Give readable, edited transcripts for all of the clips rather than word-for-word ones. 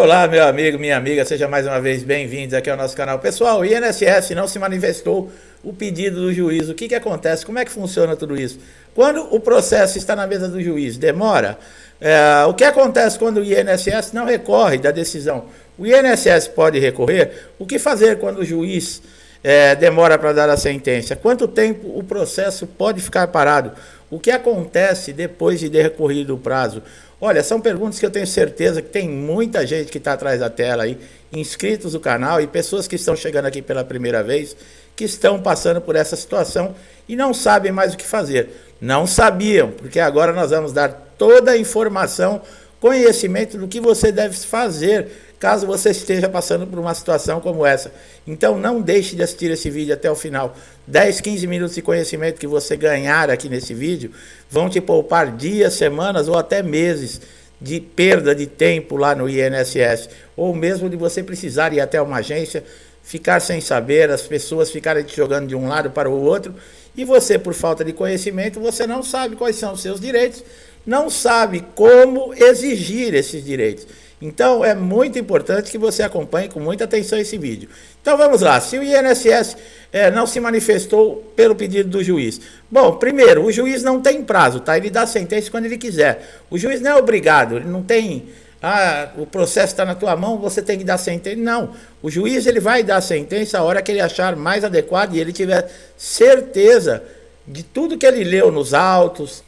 Olá, meu amigo, minha amiga, seja mais uma vez bem-vindos aqui ao nosso canal. Pessoal, o INSS não se manifestou o pedido do juiz. O que acontece? Como é que funciona tudo isso? Quando o processo está na mesa do juiz, demora? O que acontece quando o INSS não recorre da decisão? O INSS pode recorrer? O que fazer quando o juiz demora para dar a sentença? Quanto tempo o processo pode ficar parado? O que acontece depois de recorrido o prazo? Olha, são perguntas que eu tenho certeza que tem muita gente que está atrás da tela aí, inscritos no canal e pessoas que estão chegando aqui pela primeira vez, que estão passando por essa situação e não sabem mais o que fazer. Não sabiam, porque agora nós vamos dar toda a informação, conhecimento do que você deve fazer caso você esteja passando por uma situação como essa. Então não deixe de assistir esse vídeo até o final. 10, 15 minutos de conhecimento que você ganhar aqui nesse vídeo vão te poupar dias, semanas ou até meses de perda de tempo lá no INSS, ou mesmo de você precisar ir até uma agência, ficar sem saber, as pessoas ficarem te jogando de um lado para o outro, e você, por falta de conhecimento, você não sabe quais são os seus direitos, não sabe como exigir esses direitos. Então é muito importante que você acompanhe com muita atenção esse vídeo. Então vamos lá, se o INSS não se manifestou pelo pedido do juiz. Bom, primeiro, o juiz não tem prazo, tá? Ele dá sentença quando ele quiser. O juiz não é obrigado, ele não tem... o processo está na tua mão, você tem que dar sentença. Não, o juiz ele vai dar sentença a hora que ele achar mais adequado e ele tiver certeza de tudo que ele leu nos autos,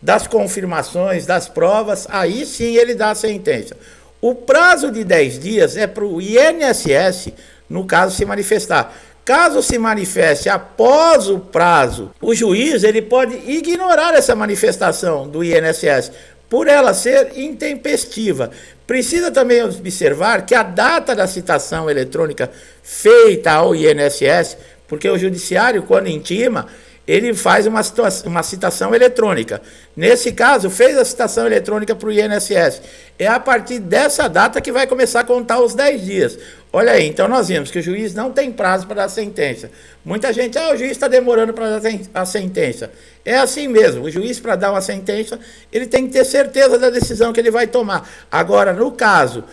das confirmações, das provas, aí sim ele dá a sentença. O prazo de 10 dias é para o INSS, no caso, se manifestar. Caso se manifeste após o prazo, o juiz ele pode ignorar essa manifestação do INSS, por ela ser intempestiva. Precisa também observar que a data da citação eletrônica feita ao INSS, porque o judiciário, quando intima, ele faz uma citação eletrônica. Nesse caso, fez a citação eletrônica para o INSS. É a partir dessa data que vai começar a contar os 10 dias. Olha aí, então nós vimos que o juiz não tem prazo para dar sentença. Muita gente, o juiz está demorando para dar a sentença. É assim mesmo, o juiz para dar uma sentença, ele tem que ter certeza da decisão que ele vai tomar. Agora, no caso,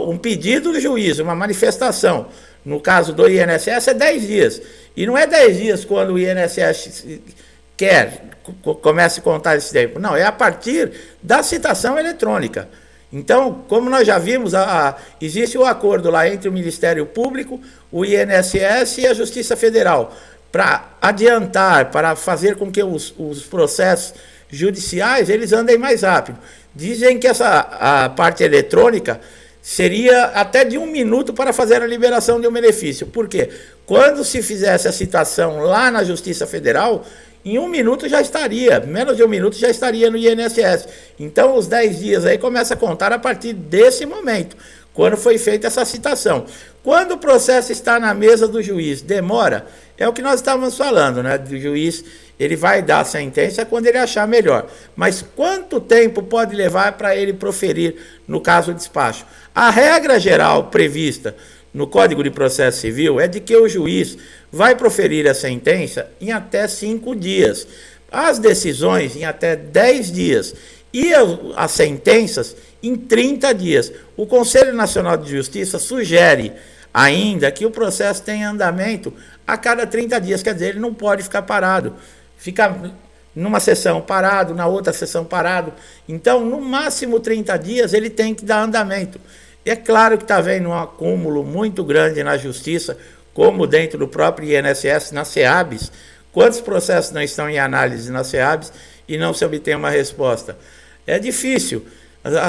um pedido do juiz, uma manifestação, no caso do INSS é 10 dias. E não é 10 dias quando o INSS começa a contar esse tempo. Não, é a partir da citação eletrônica. Então, como nós já vimos, existe um acordo lá entre o Ministério Público, o INSS e a Justiça Federal, para adiantar, para fazer com que os processos judiciais eles andem mais rápido. Dizem que a parte eletrônica seria até de 1 minuto para fazer a liberação de um benefício. Por quê? Quando se fizesse a citação lá na Justiça Federal, em 1 minuto já estaria, menos de 1 minuto já estaria no INSS. Então os 10 dias aí começa a contar a partir desse momento, quando foi feita essa citação. Quando o processo está na mesa do juiz, demora, é o que nós estávamos falando, né? Do juiz, ele vai dar a sentença quando ele achar melhor. Mas quanto tempo pode levar para ele proferir, no caso do despacho? A regra geral prevista no Código de Processo Civil é de que o juiz vai proferir a sentença em até 5 dias, as decisões em até 10 dias e as sentenças em 30 dias. O Conselho Nacional de Justiça sugere ainda que o processo tenha andamento a cada 30 dias, quer dizer, ele não pode ficar parado, ficar numa sessão parado, na outra sessão parado. Então, no máximo 30 dias, ele tem que dar andamento. É claro que está havendo um acúmulo muito grande na Justiça, como dentro do próprio INSS, na SEABs. Quantos processos não estão em análise na SEABs e não se obtém uma resposta? É difícil.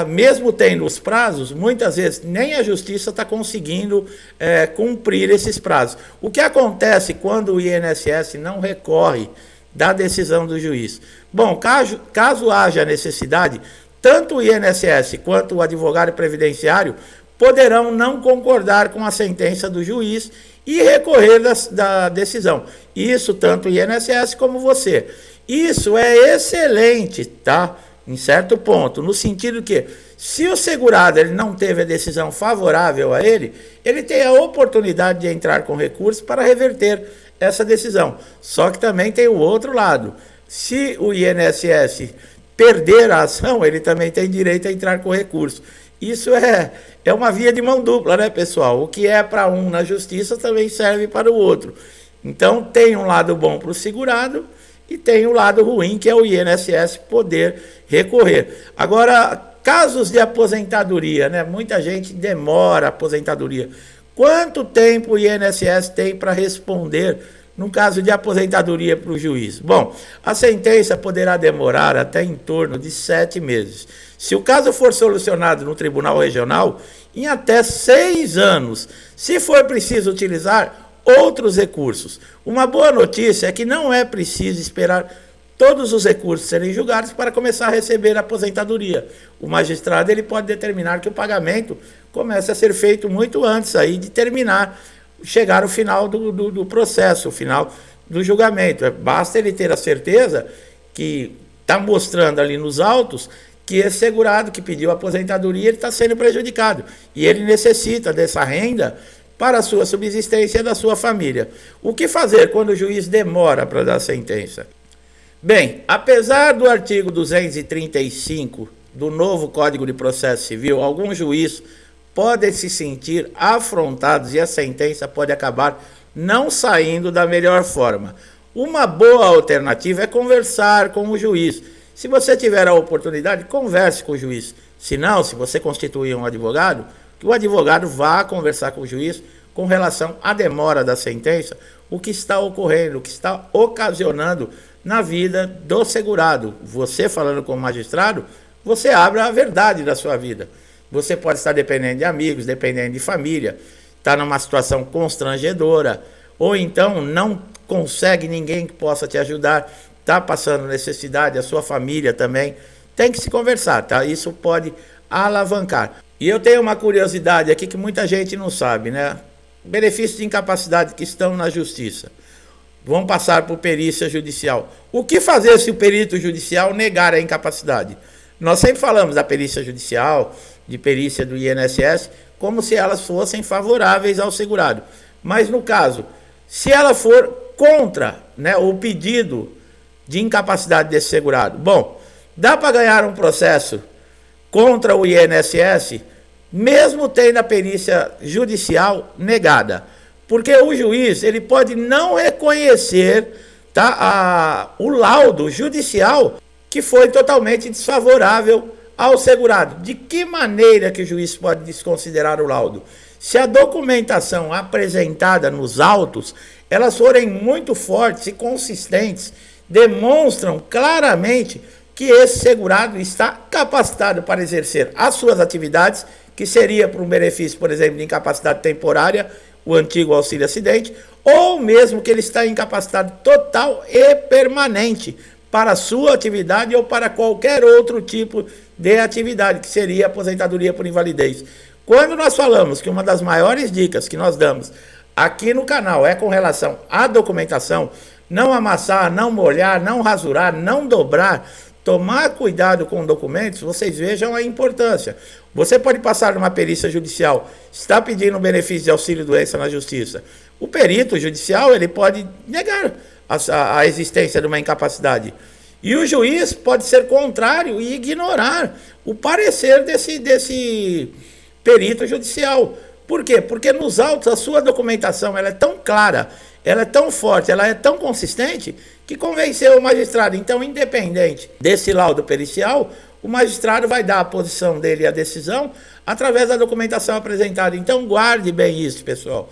Mesmo tendo os prazos, muitas vezes nem a Justiça está conseguindo cumprir esses prazos. O que acontece quando o INSS não recorre da decisão do juiz? Bom, caso haja necessidade, tanto o INSS quanto o advogado previdenciário poderão não concordar com a sentença do juiz e recorrer da decisão. Isso tanto o INSS como você. Isso é excelente, tá? Em certo ponto, no sentido que, se o segurado ele não teve a decisão favorável a ele, ele tem a oportunidade de entrar com recurso para reverter essa decisão. Só que também tem o outro lado. Se o INSS perder a ação, ele também tem direito a entrar com recurso. Isso é uma via de mão dupla, né, pessoal? O que é para um na justiça também serve para o outro. Então, tem um lado bom para o segurado e tem um lado ruim, que é o INSS poder recorrer. Agora, casos de aposentadoria, né? Muita gente demora a aposentadoria. Quanto tempo o INSS tem para responder no caso de aposentadoria para o juiz? Bom, a sentença poderá demorar até em torno de 7 meses. Se o caso for solucionado no Tribunal Regional, em até 6 anos, se for preciso utilizar outros recursos. Uma boa notícia é que não é preciso esperar todos os recursos serem julgados para começar a receber a aposentadoria. O magistrado ele pode determinar que o pagamento comece a ser feito muito antes aí de terminar, chegar ao final do processo, o final do julgamento. Basta ele ter a certeza que está mostrando ali nos autos que esse segurado que pediu a aposentadoria ele está sendo prejudicado e ele necessita dessa renda para a sua subsistência e da sua família. O que fazer quando o juiz demora para dar a sentença? Bem, apesar do artigo 235 do novo Código de Processo Civil, alguns juízes podem se sentir afrontados e a sentença pode acabar não saindo da melhor forma. Uma boa alternativa é conversar com o juiz. Se você tiver a oportunidade, converse com o juiz. Se não, se você constituir um advogado, que o advogado vá conversar com o juiz com relação à demora da sentença, o que está ocorrendo, o que está ocasionando na vida do segurado. Você falando com o magistrado, você abre a verdade da sua vida. Você pode estar dependendo de amigos, dependendo de família, está numa situação constrangedora, ou então não consegue ninguém que possa te ajudar, está passando necessidade, a sua família também. Tem que se conversar, tá? Isso pode alavancar. E eu tenho uma curiosidade aqui que muita gente não sabe, né? Benefícios de incapacidade que estão na justiça. Vão passar por perícia judicial. O que fazer se o perito judicial negar a incapacidade? Nós sempre falamos da perícia judicial, de perícia do INSS, como se elas fossem favoráveis ao segurado. Mas no caso, se ela for contra, né, o pedido de incapacidade desse segurado, bom, dá para ganhar um processo contra o INSS, mesmo tendo a perícia judicial negada. Porque o juiz ele pode não reconhecer, tá, o laudo judicial que foi totalmente desfavorável ao segurado. De que maneira que o juiz pode desconsiderar o laudo? Se a documentação apresentada nos autos, elas forem muito fortes e consistentes, demonstram claramente que esse segurado está capacitado para exercer as suas atividades, que seria por um benefício, por exemplo, de incapacidade temporária, o antigo auxílio-acidente, ou mesmo que ele está incapacitado total e permanente para a sua atividade ou para qualquer outro tipo de atividade, que seria a aposentadoria por invalidez. Quando nós falamos que uma das maiores dicas que nós damos aqui no canal é com relação à documentação, não amassar, não molhar, não rasurar, não dobrar, tomar cuidado com documentos, vocês vejam a importância. Você pode passar numa perícia judicial, está pedindo um benefício de auxílio-doença na justiça. O perito judicial ele pode negar a existência de uma incapacidade. E o juiz pode ser contrário e ignorar o parecer desse perito judicial. Por quê? Porque nos autos a sua documentação ela é tão clara, ela é tão forte, ela é tão consistente, que convenceu o magistrado. Então, independente desse laudo pericial, o magistrado vai dar a posição dele e a decisão através da documentação apresentada. Então, guarde bem isso, pessoal.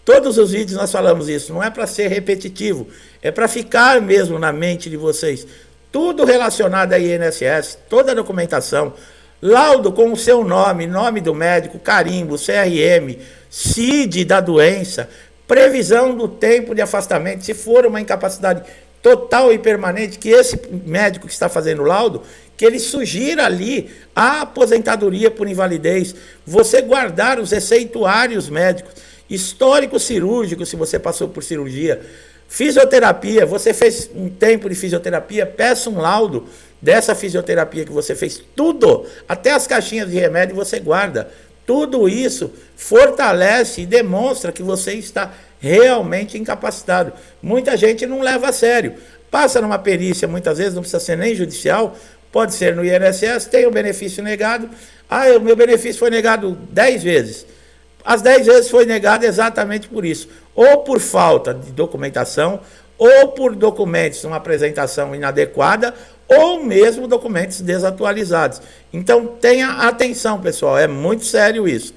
Todos os vídeos nós falamos isso, não é para ser repetitivo, é para ficar mesmo na mente de vocês. Tudo relacionado a INSS, toda a documentação, laudo com o seu nome, nome do médico, carimbo, CRM, CID da doença, previsão do tempo de afastamento, se for uma incapacidade total e permanente, que esse médico que está fazendo o laudo, que ele sugira ali a aposentadoria por invalidez, você guardar os receituários médicos, histórico cirúrgico, se você passou por cirurgia, fisioterapia, você fez um tempo de fisioterapia, peça um laudo dessa fisioterapia que você fez, tudo, até as caixinhas de remédio você guarda. Tudo isso fortalece e demonstra que você está realmente incapacitado. Muita gente não leva a sério. Passa numa perícia, muitas vezes, não precisa ser nem judicial, pode ser no INSS, tem o benefício negado. Ah, o meu benefício foi negado 10 vezes. As 10 vezes foi negado exatamente por isso. Ou por falta de documentação, ou por documentos, uma apresentação inadequada, ou mesmo documentos desatualizados. Então tenha atenção, pessoal, é muito sério isso.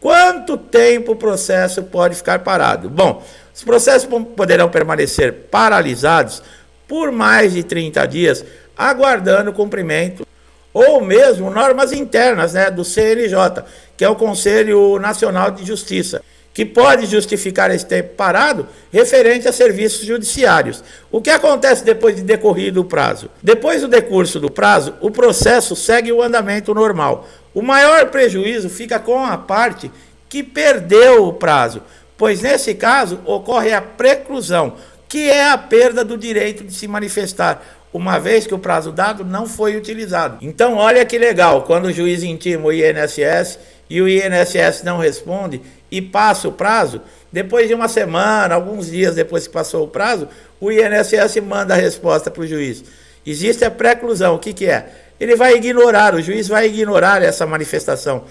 Quanto tempo o processo pode ficar parado? Bom, os processos poderão permanecer paralisados por mais de 30 dias, aguardando o cumprimento, ou mesmo normas internas, né, do CNJ, que é o Conselho Nacional de Justiça, que pode justificar esse tempo parado referente a serviços judiciários. O que acontece depois de decorrido o prazo? Depois do decurso do prazo, o processo segue o andamento normal. O maior prejuízo fica com a parte que perdeu o prazo, pois nesse caso ocorre a preclusão, que é a perda do direito de se manifestar, uma vez que o prazo dado não foi utilizado. Então, olha que legal, quando o juiz intima o INSS e o INSS não responde e passa o prazo, depois de uma semana, alguns dias depois que passou o prazo, o INSS manda a resposta para o juiz. Existe a preclusão, o que que é? Ele vai ignorar, o juiz vai ignorar essa manifestação,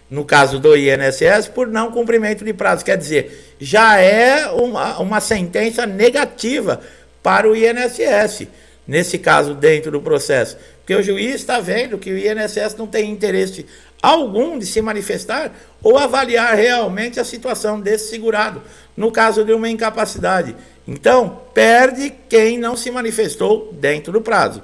no caso do INSS, por não cumprimento de prazo. Quer dizer, já é uma sentença negativa para o INSS, nesse caso, dentro do processo. Porque o juiz está vendo que o INSS não tem interesse algum de se manifestar ou avaliar realmente a situação desse segurado, no caso de uma incapacidade. Então, perde quem não se manifestou dentro do prazo.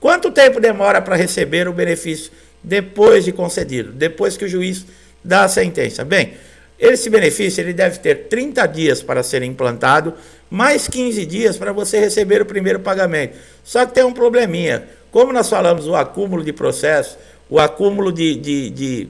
Quanto tempo demora para receber o benefício depois de concedido, depois que o juiz dá a sentença? Bem, esse benefício ele deve ter 30 dias para ser implantado, mais 15 dias para você receber o primeiro pagamento. Só que tem um probleminha. Como nós falamos, o acúmulo de processos, o acúmulo de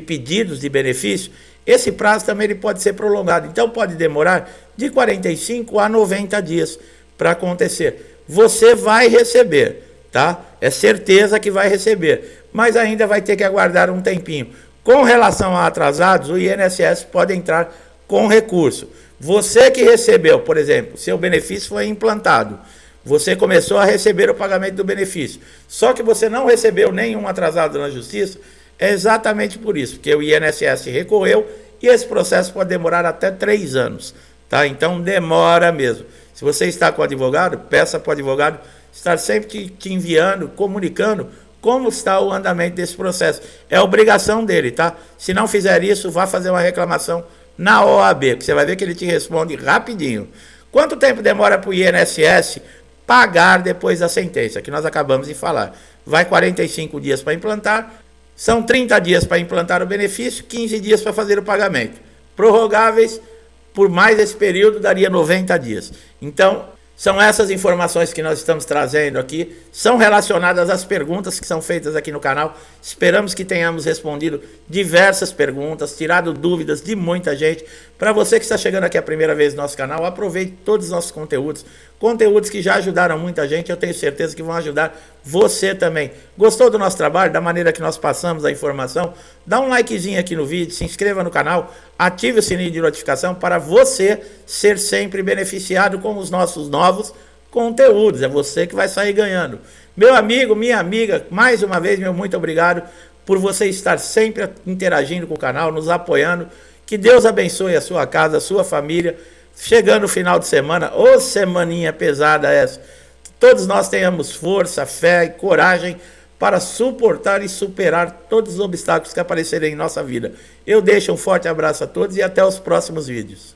pedidos de benefício, esse prazo também ele pode ser prolongado. Então pode demorar de 45 a 90 dias para acontecer. Você vai receber, tá? É certeza que vai receber, mas ainda vai ter que aguardar um tempinho. Com relação a atrasados, o INSS pode entrar com recurso. Você que recebeu, por exemplo, seu benefício foi implantado, você começou a receber o pagamento do benefício, só que você não recebeu nenhum atrasado na justiça, é exatamente por isso, porque o INSS recorreu e esse processo pode demorar até 3 anos, tá? Então demora mesmo. Se você está com o advogado, peça para o advogado estar sempre te enviando, comunicando como está o andamento desse processo. É obrigação dele, tá? Se não fizer isso, vá fazer uma reclamação na OAB, que você vai ver que ele te responde rapidinho. Quanto tempo demora para o INSS pagar depois da sentença, que nós acabamos de falar? Vai 45 dias para implantar, são 30 dias para implantar o benefício, 15 dias para fazer o pagamento. Prorrogáveis por mais esse período daria 90 dias. Então, são essas informações que nós estamos trazendo aqui, são relacionadas às perguntas que são feitas aqui no canal. Esperamos que tenhamos respondido diversas perguntas, tirado dúvidas de muita gente. Para você que está chegando aqui a primeira vez no nosso canal, aproveite todos os nossos conteúdos, conteúdos que já ajudaram muita gente, eu tenho certeza que vão ajudar você também. Gostou do nosso trabalho, da maneira que nós passamos a informação? Dá um likezinho aqui no vídeo, se inscreva no canal, ative o sininho de notificação para você ser sempre beneficiado com os nossos novos conteúdos. É você que vai sair ganhando. Meu amigo, minha amiga, mais uma vez, meu muito obrigado por você estar sempre interagindo com o canal, nos apoiando. Que Deus abençoe a sua casa, a sua família. Chegando o final de semana, ô semaninha pesada essa. Que todos nós tenhamos força, fé e coragem para suportar e superar todos os obstáculos que aparecerem em nossa vida. Eu deixo um forte abraço a todos e até os próximos vídeos.